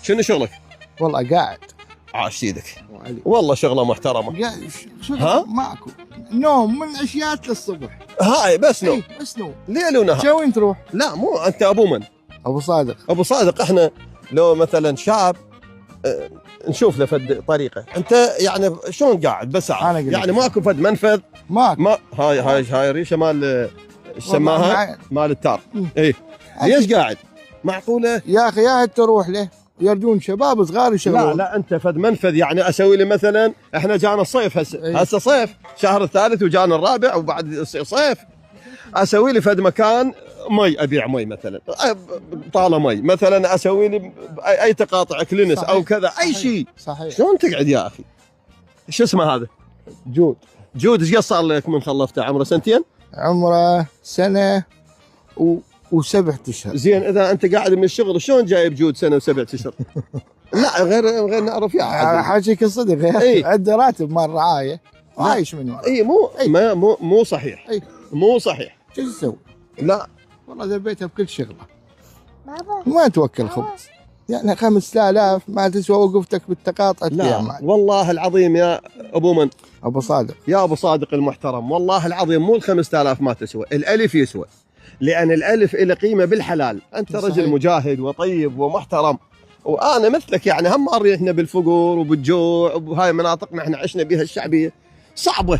شنو شغلك؟ والله قاعد. عاش ايدك والله شغله محترمه. قاعد ها؟ ماكو نوم من عشيات للصبح. هاي بس نوم. بس نوم ليل ونهار. شو وين تروح؟ لا مو انت ابو من؟ ابو صادق. ابو صادق احنا لو مثلا شاب نشوف له فد طريقه. انت يعني شلون قاعد بس يعني ماكو فد منفذ؟ ماكو. ما هاي ريشه مال سماها مال التار. اي ليش قاعد؟ معقوله يا اخي يا تروح له يرجون شباب صغار يشغلون. لا انت فد منفذ يعني اسوي لي مثلا احنا جانا الصيف هسه صيف شهر الثالث وجانا الرابع وبعد صيف اسوي لي فد مكان مي ابيع مي مثلا طاله مي مثلا اسوي لي اي تقاطع كلينس او كذا اي شيء. صحيح. شلون تقعد يا اخي؟ شو اسمه هذا؟ جود ايش قد صار لك من خلفته؟ عمره سنتين؟ عمره سنه و7 اشهر. زين اذا انت قاعد من الشغل شلون جايب جود سنه و7 اشهر؟ لا غير نعرف يا حاجيك الصدق. عنده راتب مال رعايه عايش منه. اي مو صحيح. مو صحيح. شو تسوي؟ لا والله ذبيتها بكل شغله وما توكل خبز. يعني 5000 ما تسوى وقفتك بالتقاطع. لا والله العظيم يا ابو من؟ ابو صادق. يا ابو صادق المحترم والله العظيم مو ال5000 ما تسوى، الالف يسوى، لان الالف له قيمه بالحلال. انت صحيح. رجل مجاهد وطيب ومحترم وانا مثلك يعني هم احنا بالفقر وبالجوع وبهاي مناطقنا احنا عشنا بها الشعبيه صعبه.